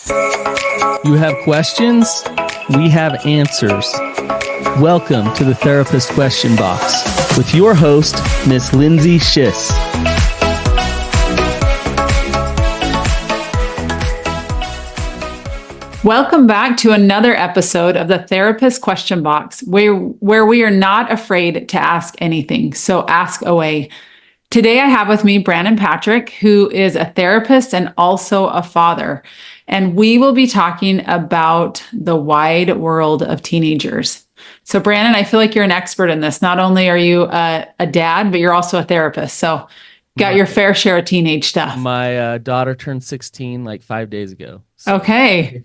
You have questions? We have answers. Welcome to the Therapist Question Box with your host, Miss Lindsay Schiss. Welcome back to another episode of the Therapist Question Box, where we are not afraid to ask anything. So ask away. Today I have with me Brannon Patrick, who is a therapist and also a father. And we will be talking about the wide world of teenagers. So Brannon, I feel like you're an expert in this. Not only are you a dad, but you're also a therapist. So got your fair share of teenage stuff. My daughter turned 16 like 5 days ago. So okay.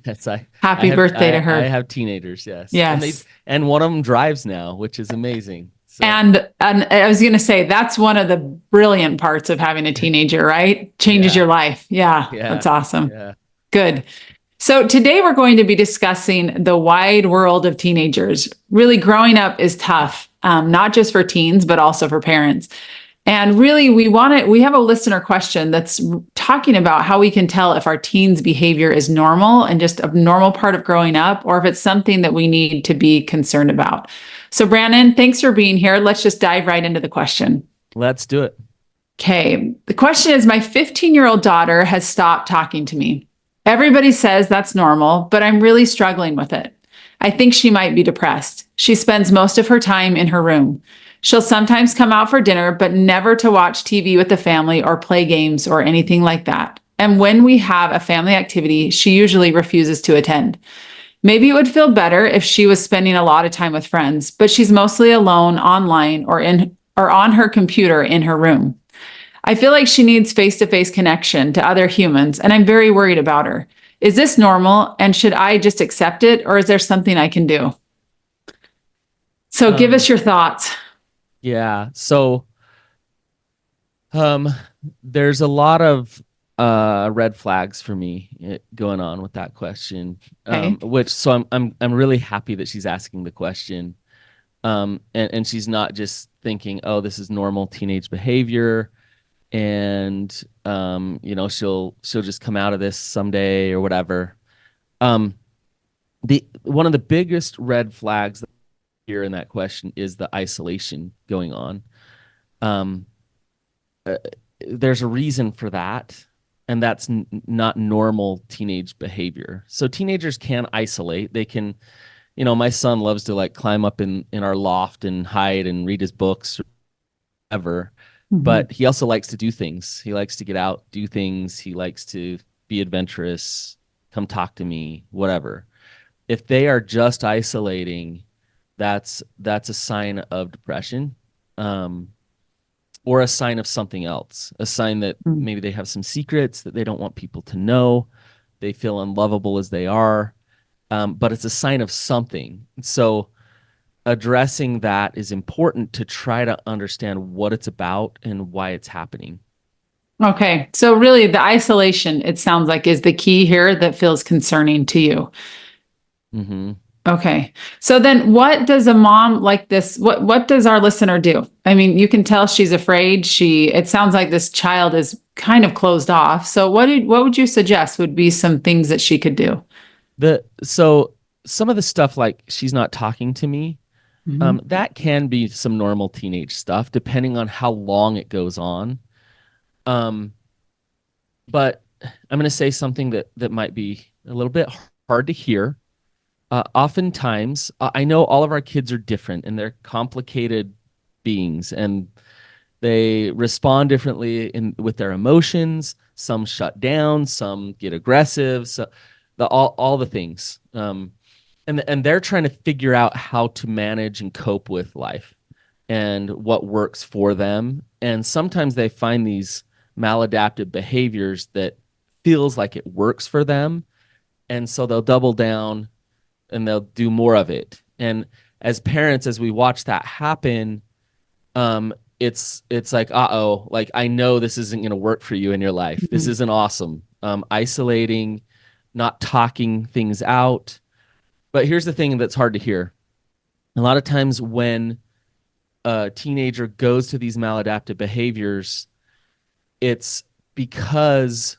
Happy birthday to her. I have teenagers, yes. Yes. And one of them drives now, which is amazing. So. And I was going to say, that's one of the brilliant parts of having a teenager, right? Changes your life. Yeah, that's awesome. Yeah. Good. So today we're going to be discussing the wide world of teenagers. Really, growing up is tough, not just for teens, but also for parents. And really, we have a listener question that's talking about how we can tell if our teens' behavior is normal and just a normal part of growing up, or if it's something that we need to be concerned about. So Brannon, thanks for being here. Let's just dive right into the question. Let's do it. Okay. The question is, my 15-year-old daughter has stopped talking to me. Everybody says that's normal, but I'm really struggling with it. I think she might be depressed. She spends most of her time in her room. She'll sometimes come out for dinner, but never to watch TV with the family or play games or anything like that. And when we have a family activity, she usually refuses to attend. Maybe it would feel better if she was spending a lot of time with friends, but she's mostly alone online or on her computer in her room. I feel like she needs face-to-face connection to other humans, and I'm very worried about her. Is this normal, and should I just accept it, or is there something I can do? So give us your thoughts. Yeah. So there's a lot of red flags for me going on with that question. So I'm really happy that she's asking the question. And she's not just thinking, oh, this is normal teenage behavior, and she'll just come out of this someday or whatever. One of the biggest red flags here in that question is the isolation going on. There's a reason for that, and that's not normal teenage behavior. So teenagers can isolate. They can, my son loves to like climb up in our loft and hide and read his books or whatever. Mm-hmm. But he also likes to do things. He likes to get out, do things. He likes to be adventurous, come talk to me, whatever. If they are just isolating, that's a sign of depression, or a sign of something else, a sign that maybe they have some secrets that they don't want people to know. They feel unlovable as they are, but it's a sign of something. So addressing that is important to try to understand what it's about and why it's happening. Okay. So really the isolation, it sounds like, is the key here that feels concerning to you. Mm-hmm. Okay. So then what does a mom like this, what does our listener do? I mean, you can tell she's afraid. It sounds like this child is kind of closed off. So what would you suggest would be some things that she could do? So some of the stuff like she's not talking to me, that can be some normal teenage stuff depending on how long it goes on. But I'm going to say something that might be a little bit hard to hear. Oftentimes, I know all of our kids are different and they're complicated beings and they respond differently with their emotions. Some shut down, some get aggressive, so all the things. And they're trying to figure out how to manage and cope with life and what works for them. And sometimes they find these maladaptive behaviors that feels like it works for them. And so they'll double down and they'll do more of it. And as parents, as we watch that happen, it's like, like, I know this isn't going to work for you in your life. Mm-hmm. This isn't awesome. Isolating, not talking things out. But here's the thing that's hard to hear. A lot of times when a teenager goes to these maladaptive behaviors, it's because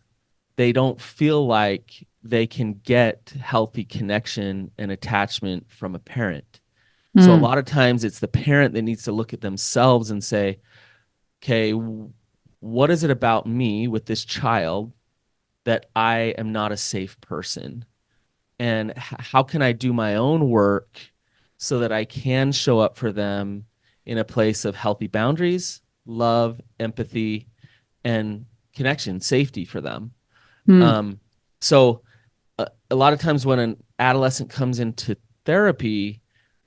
they don't feel like they can get healthy connection and attachment from a parent. So a Mm, lot of times it's the parent that needs to look at themselves and say, okay, what is it about me with this child that I am not a safe person? And how can I do my own work so that I can show up for them in a place of healthy boundaries, love, empathy, and connection, safety for them? mm. Um, so a lot of times when an adolescent comes into therapy,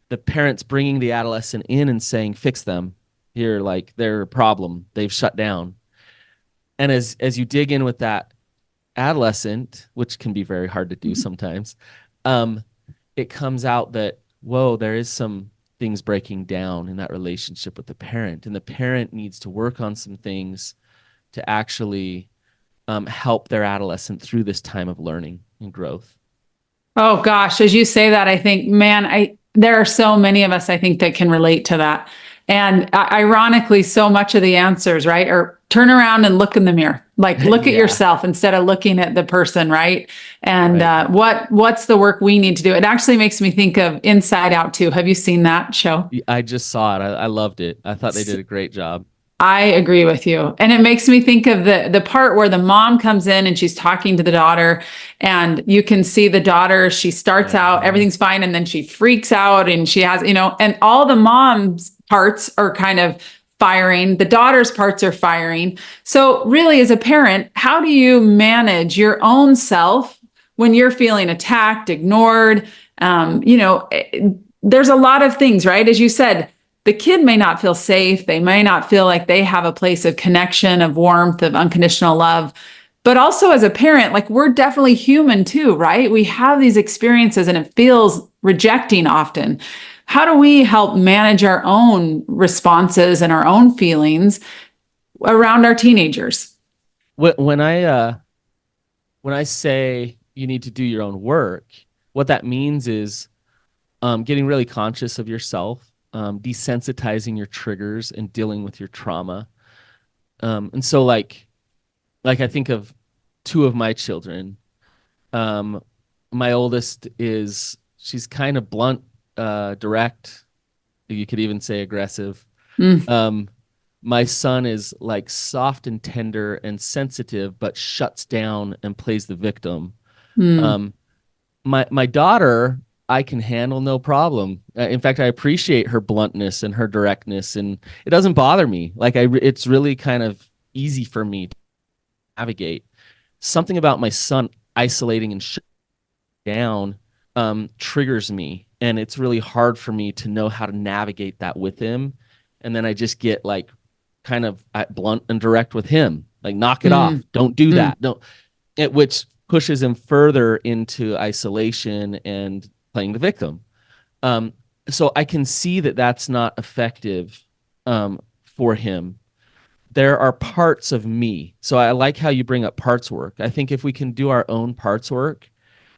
the parents bringing the adolescent in and saying, "Fix them here, like they're a problem. They've shut down." And as you dig in with that adolescent, which can be very hard to do sometimes, um, it comes out that, whoa, there is some things breaking down in that relationship with the parent, and the parent needs to work on some things to actually help their adolescent through this time of learning and growth. Oh gosh, as you say that, I think, man, I there are so many of us I think that can relate to that. And ironically, so much of the answers, right, are turn around and look in the mirror. Like look at Yeah, yourself instead of looking at the person, right? And right. what's the work we need to do? It actually makes me think of Inside Out too. Have you seen that show? I just saw it. I loved it. I thought they did a great job. I agree with you. And it makes me think of the part where the mom comes in and she's talking to the daughter, and you can see the daughter, she starts out, Uh-huh. everything's fine, and then she freaks out and she has, and all the mom's parts are kind of firing, the daughter's parts are firing. So really, as a parent, how do you manage your own self when you're feeling attacked, ignored? There's a lot of things, right? As you said, the kid may not feel safe. They may not feel like they have a place of connection, of warmth, of unconditional love. But also as a parent, like we're definitely human too, right? We have these experiences and it feels rejecting often. How do we help manage our own responses and our own feelings around our teenagers? When I say you need to do your own work, what that means is getting really conscious of yourself, desensitizing your triggers, and dealing with your trauma. And so, like I think of two of my children. Um, my oldest is she's kind of blunt, direct. You could even say aggressive. Mm, Um, my son is like soft and tender and sensitive, but shuts down and plays the victim. mm, Um, my daughter, I can handle no problem. In fact, I appreciate her bluntness and her directness, and it doesn't bother me. It's really kind of easy for me to navigate. Something about my son isolating and shutting down triggers me, and it's really hard for me to know how to navigate that with him. And then I just get like kind of blunt and direct with him, like knock it mm, off, don't do mm, that, don't. Which pushes him further into isolation and playing the victim. Um, so I can see that that's not effective for him. There are parts of me. So I like how you bring up parts work. I think if we can do our own parts work,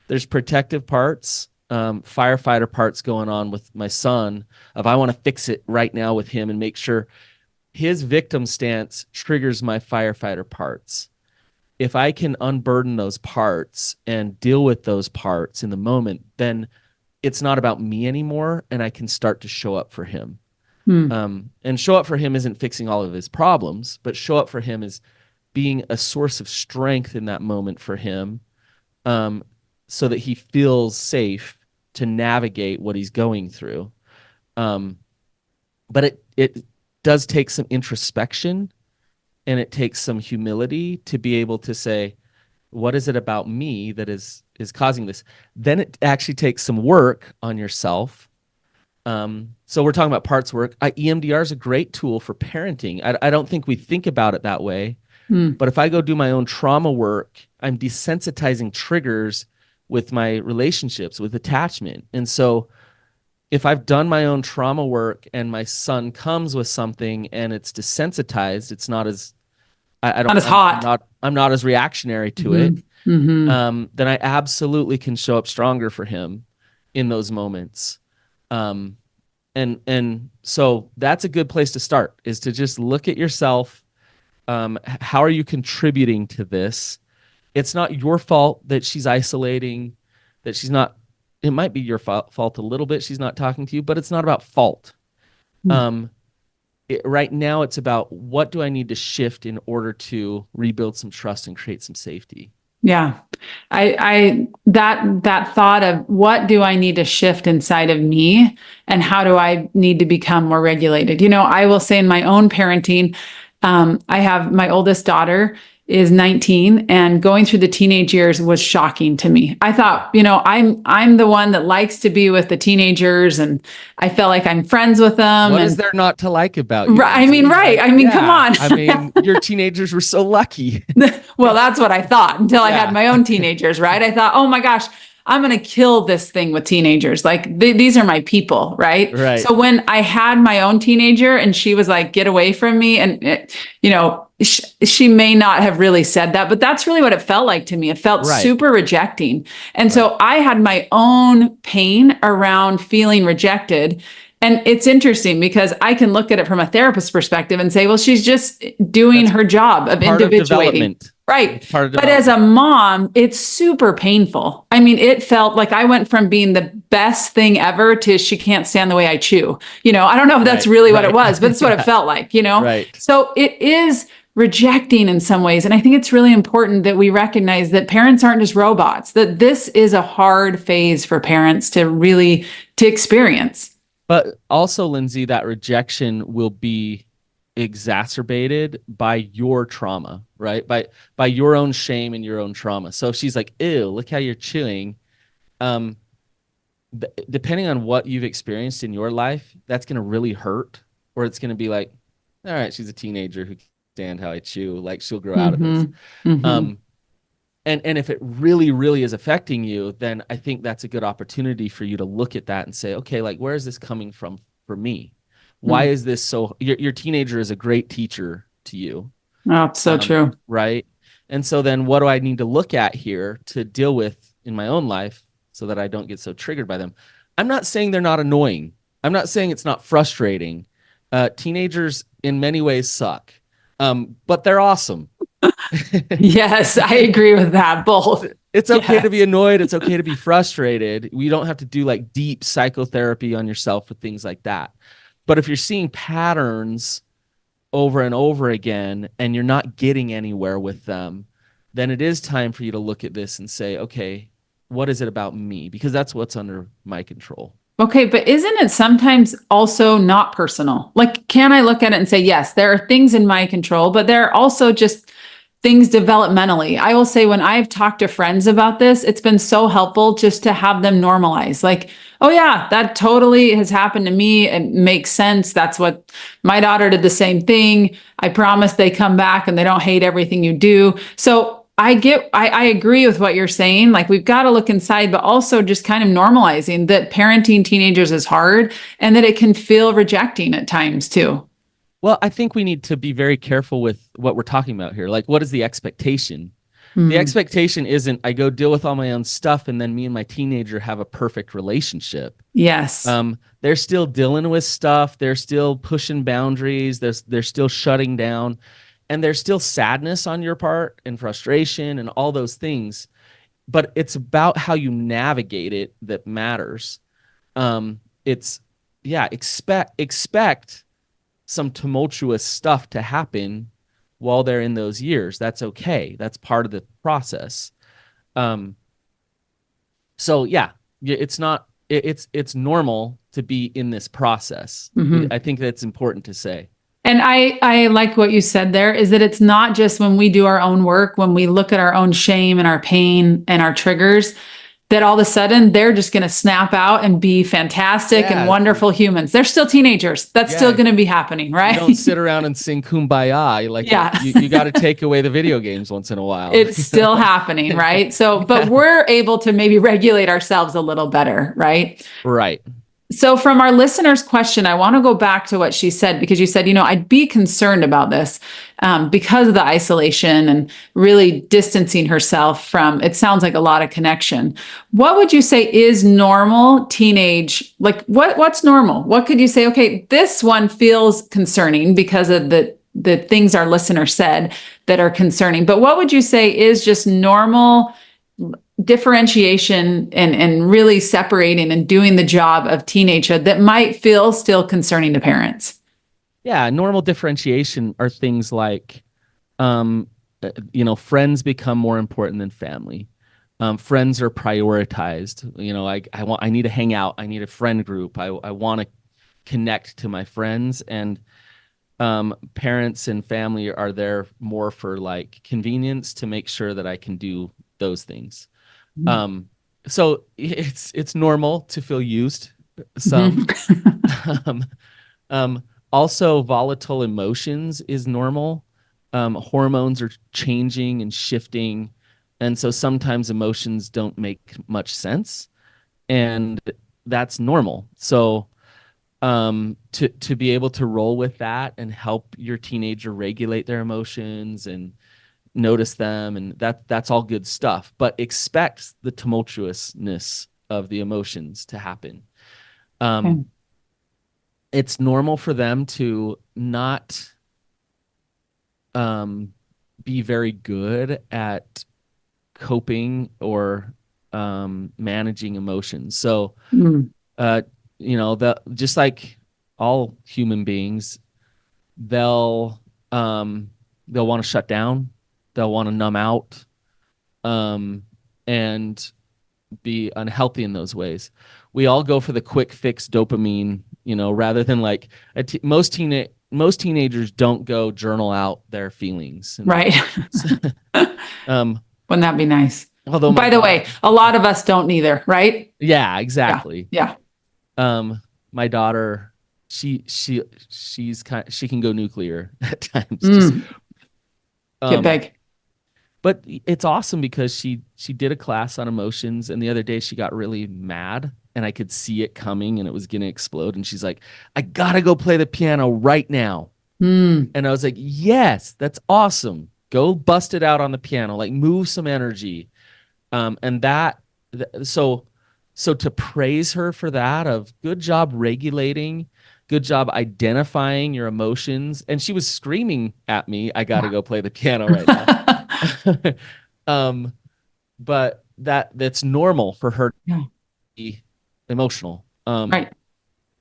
there's protective parts, firefighter parts going on with my son of I want to fix it right now with him and make sure his victim stance triggers my firefighter parts. If I can unburden those parts and deal with those parts in the moment, then it's not about me anymore, and I can start to show up for him. mm, And show up for him isn't fixing all of his problems, but show up for him is being a source of strength in that moment for him, um, so that he feels safe to navigate what he's going through. Um, but it does take some introspection, and it takes some humility to be able to say, what is it about me that is causing this? Then it actually takes some work on yourself. So we're talking about parts work. EMDR is a great tool for parenting. I don't think we think about it that way. mm. But if I go do my own trauma work, I'm desensitizing triggers with my relationships, with attachment. And so if I've done my own trauma work and my son comes with something and it's desensitized, it's not as I Not don't as hot. I'm not as reactionary to it. Hmm. Hmm. Then I absolutely can show up stronger for him in those moments. Um, and so that's a good place to start, is to just look at yourself. How are you contributing to this? It's not your fault that she's isolating, that she's not, it might be your fault a little bit. She's not talking to you, but it's not about fault. Um, right now it's about what do I need to shift in order to rebuild some trust and create some safety. Yeah. That thought of what do I need to shift inside of me and how do I need to become more regulated? I will say in my own parenting, I have my oldest daughter is 19 and going through the teenage years was shocking to me. I thought, I'm the one that likes to be with the teenagers and I felt like I'm friends with them. What and, is there not to like about you? Right, I mean, right. I mean, come on. I mean, your teenagers were so lucky. Well, that's what I thought until I had my own teenagers, right? I thought, oh my gosh, I'm going to kill this thing with teenagers. Like these are my people, right? Right. So when I had my own teenager and she was like, get away from me. And, she may not have really said that, but that's really what it felt like to me. It felt super rejecting. And so I had my own pain around feeling rejected. And it's interesting because I can look at it from a therapist perspective and say, well, she's just doing her job of individuating. Right. But as a mom, it's super painful. I mean, it felt like I went from being the best thing ever to she can't stand the way I chew. I don't know if that's really what it was, but it's what it felt like, Right. So it is rejecting in some ways. And I think it's really important that we recognize that parents aren't just robots, that this is a hard phase for parents to experience. But also, Lindsay, that rejection will be exacerbated by your trauma, right? By your own shame and your own trauma. So if she's like, ew, look how you're chewing. Depending on what you've experienced in your life, that's going to really hurt, or it's going to be like, all right, she's a teenager who can't stand how I chew. Like she'll grow out of this. And if it really, really is affecting you, then I think that's a good opportunity for you to look at that and say, okay, like, where is this coming from for me? Why is this so? Your teenager is a great teacher to you. Oh, it's so true. Right. And so then what do I need to look at here to deal with in my own life so that I don't get so triggered by them? I'm not saying they're not annoying. I'm not saying it's not frustrating. Teenagers in many ways suck, but they're awesome. Yes, I agree with that. Both. It's okay to be annoyed. It's okay to be frustrated. We don't have to do like deep psychotherapy on yourself for things like that. But if you're seeing patterns over and over again and you're not getting anywhere with them, then it is time for you to look at this and say, okay, what is it about me? Because that's what's under my control. Okay, but isn't it sometimes also not personal? Like, can I look at it and say, yes, there are things in my control, but there are also just things developmentally. I will say when I've talked to friends about this, it's been so helpful just to have them normalize. Like, oh yeah, that totally has happened to me. It makes sense. That's what my daughter did the same thing. I promise they come back and they don't hate everything you do. So I agree with what you're saying. Like we've got to look inside, but also just kind of normalizing that parenting teenagers is hard and that it can feel rejecting at times too. Well, I think we need to be very careful with what we're talking about here. Like, what is the expectation? The expectation isn't I go deal with all my own stuff and then me and my teenager have a perfect relationship. Yes. They're still dealing with stuff. They're still pushing boundaries. They're still shutting down. And there's still sadness on your part and frustration and all those things. But it's about how you navigate it that matters. Expect some tumultuous stuff to happen while they're in those years. That's okay. That's part of the process. So yeah, it's normal to be in this process. I think that's important to say. And I like what you said there is that it's not just when we do our own work, when we look at our own shame and our pain and our triggers, that all of a sudden they're just going to snap out and be fantastic and wonderful humans. They're still teenagers. That's still going to be happening, right? You don't sit around and sing Kumbaya. Like you got to take away the video games once in a while. It's still happening, right? So, but we're able to maybe regulate ourselves a little better, right? Right. So from our listener's question, I want to go back to what she said, because you said, I'd be concerned about this because of the isolation and really distancing herself from, it sounds like a lot of connection. What would you say is normal teenage? Like what's normal? What could you say? Okay, this one feels concerning because of the the things our listener said that are concerning. But what would you say is just normal differentiation and really separating and doing the job of teenagehood that might feel still concerning to parents? Yeah, normal differentiation are things like, um, friends become more important than family. Friends are prioritized. I need to hang out. I need a friend group. I want to connect to my friends, and parents and family are there more for like convenience to make sure that I can do those things. Um, so it's normal to feel used some. Mm-hmm. Um, also, volatile emotions is normal. Hormones are changing and shifting, and so sometimes emotions don't make much sense, and that's normal. So, to be able to roll with that and help your teenager regulate their emotions and notice them, and that's all good stuff. But expect the tumultuousness of the emotions to happen. Um, Okay. it's normal for them to not um, be very good at coping or managing emotions. So, Mm, uh, the just like all human beings, they'll they'll want to shut down, they'll want to numb out, um, and be unhealthy in those ways. We all go for the quick fix dopamine, rather than like most teenagers don't go journal out their feelings and their right. emotions. um, Wouldn't that be nice? although my By the way, daughter, a lot of us don't either, right? yeah, Yeah. exactly. Yeah. My daughter, she can go nuclear at times. Just Mm, get um, big. but it's awesome because she did a class on emotions, and the other day she got really mad, and I could see it coming and it was gonna explode, and she's like, I gotta go play the piano right now. Mm, And I was like, yes, that's awesome, go bust it out on the piano, like move some energy. And so to praise her for that, of good job regulating, good job identifying your emotions. And she was screaming at me, I gotta yeah. go play the piano right now. um, but that's normal for her to Yeah. be emotional. Right.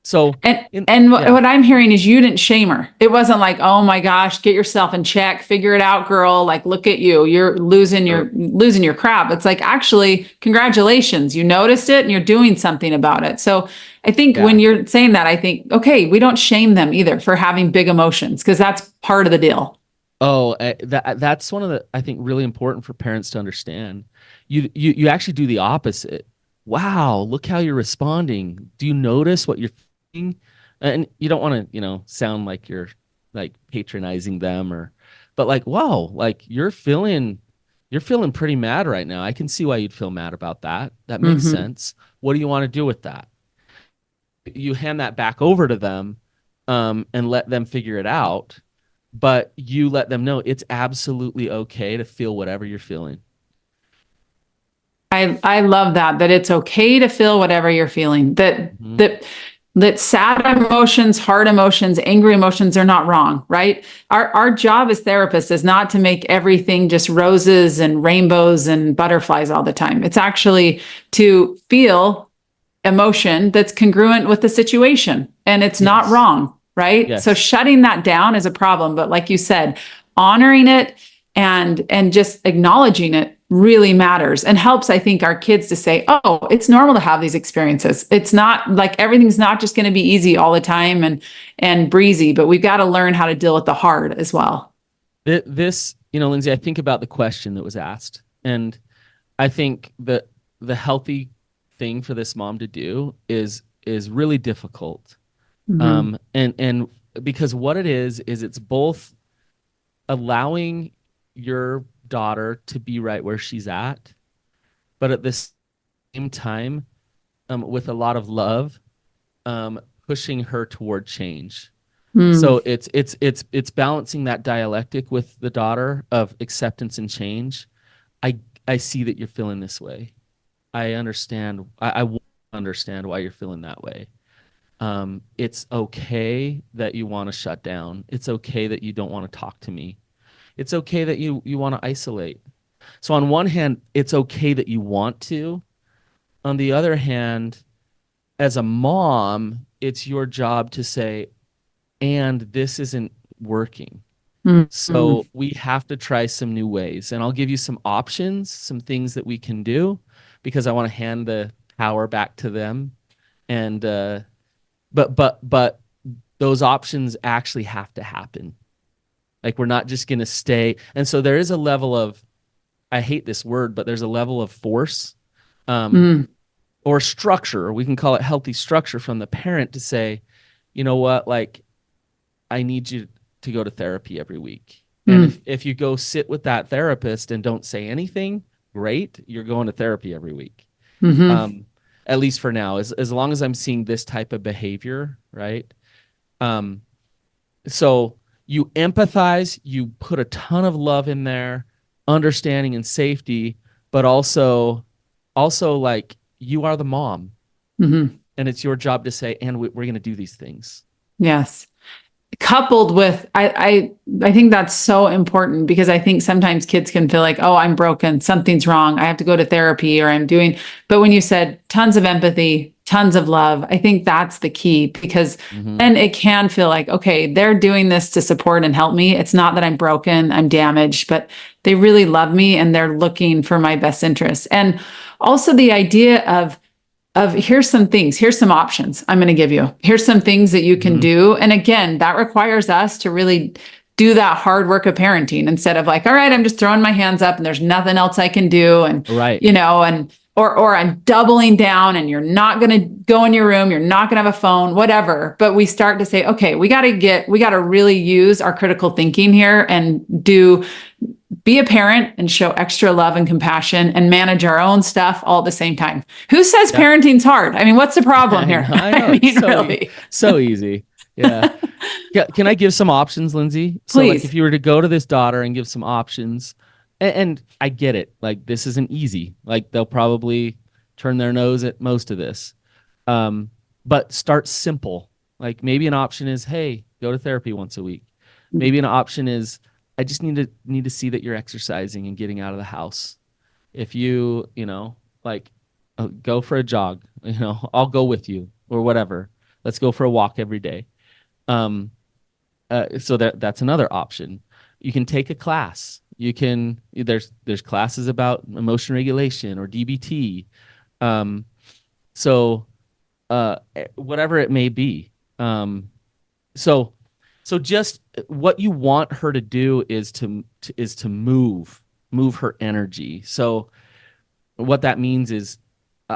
So And in yeah. what I'm hearing is you didn't shame her. It wasn't like, "Oh my gosh, get yourself in check, figure it out, girl. Like look at you. You're Or losing your crap." It's like, "Actually, congratulations. You noticed it and you're doing something about it." So, I think when yeah. you're saying that, I think, okay, we don't shame them either for having big emotions because that's part of the deal. Oh, that's one of the, I think, really important for parents to understand. You actually do the opposite. Wow, look how you're responding. Do you notice what you're thinking? And you don't want to, sound like you're like patronizing them, but like, whoa, like you're feeling pretty mad right now. I can see why you'd feel mad about that. That makes Hmm. sense. What do you want to do with that? You hand that back over to them, and let them figure it out, but you let them know it's absolutely okay to feel whatever you're feeling. I love that it's okay to feel whatever you're feeling. Hmm. That sad emotions, hard emotions, angry emotions are not wrong, right? Our job as therapists is not to make everything just roses and rainbows and butterflies all the time. It's actually to feel emotion that's congruent with the situation and it's not Yes. wrong, right? So Yes. shutting that down is a problem, but like you said, honoring it and just acknowledging it really matters and helps, I think, our kids to say, oh, it's normal to have these experiences. It's not like everything's not just going to be easy all the time and breezy, but we've got to learn how to deal with the hard as well. This, Lindsay, I think about the question that was asked, and I think that the healthy thing for this mom to do is really difficult. Mm-hmm. And because what it is it's both allowing your daughter to be right where she's at, but at the same time, with a lot of love, pushing her toward change. Mm. So it's balancing that dialectic with the daughter of acceptance and change. I see that you're feeling this way. I understand. I understand why you're feeling that way. It's okay that you want to shut down. It's okay that you don't want to talk to me. It's okay that you want to isolate. So on one hand, it's okay that you want to. On the other hand, as a mom, it's your job to say, and this isn't working. Mm-hmm. So we have to try some new ways. And I'll give you some options, some things that we can do, because I want to hand the power back to them. And but those options actually have to happen. Like we're not just gonna stay. And so there is a level of, I hate this word, but there's a level of force, um, Mm-hmm. or structure, or we can call it healthy structure from the parent to say, you know what, like I need you to go to therapy every week. And if you go sit with that therapist and don't say anything, great, you're going to therapy every week. Mm-hmm. Um, at least for now, as long as I'm seeing this type of behavior, right? Um, so you empathize, you put a ton of love in there, understanding and safety, but also like you are the mom, Mm-hmm. and it's your job to say, and we're going to do these things. Yes. Coupled with I think that's so important because I think sometimes kids can feel like, oh, I'm broken, something's wrong, I have to go to therapy or I'm doing, but when you said tons of empathy, tons of love, I think that's the key because Mm-hmm. then it can feel like, okay, they're doing this to support and help me. It's not that I'm broken, I'm damaged, but they really love me and they're looking for my best interests. And also the idea of here's some things, here's some options I'm going to give you. Here's some things that you can Mm-hmm. do. And again, that requires us to really do that hard work of parenting instead of like, all right, I'm just throwing my hands up and there's nothing else I can do. And, Right. and, or I'm doubling down and you're not going to go in your room. You're not going to have a phone, whatever. But we start to say, okay, we got to really use our critical thinking here and be a parent and show extra love and compassion and manage our own stuff all at the same time. Who says Yeah. parenting's hard? I mean, what's the problem I here? know. I I know. It's mean, really. so easy. Yeah. Can I give some options, Lindsay? So, like, if Please. you were to go to this daughter and give some options, and I get it, like, this isn't easy. Like, they'll probably turn their nose at most of this. Um, but start simple. Like, maybe an option is, hey, go to therapy once a week. Maybe an option is, I just need to see that you're exercising and getting out of the house. If like, go for a jog, I'll go with you or whatever. Let's go for a walk every day. Um, so that's another option. You can take a class. There's classes about emotion regulation or DBT. Um, so whatever it may be. So so just what you want her to do is to move her energy. So what that means is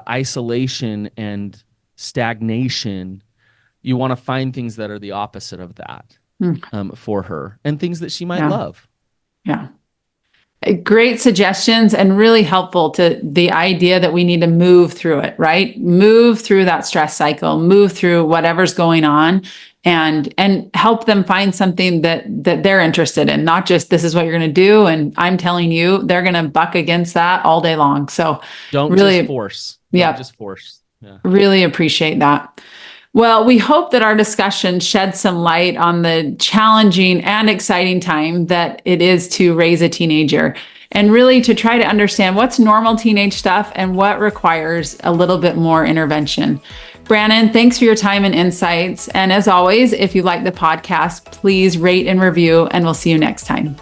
isolation and stagnation. You want to find things that are the opposite of that, Mm, for her, and things that she might yeah. love. Yeah. Great suggestions and really helpful to the idea that we need to move through it, right? Move through that stress cycle, move through whatever's going on and help them find something that they're interested in, not just this is what you're going to do and I'm telling you they're going to buck against that all day long. So Don't just really, force. Don't yeah, just force. Yeah. really appreciate that. Well, we hope that our discussion shed some light on the challenging and exciting time that it is to raise a teenager and really to try to understand what's normal teenage stuff and what requires a little bit more intervention. Brannon, thanks for your time and insights. And as always, if you like the podcast, please rate and review, and we'll see you next time.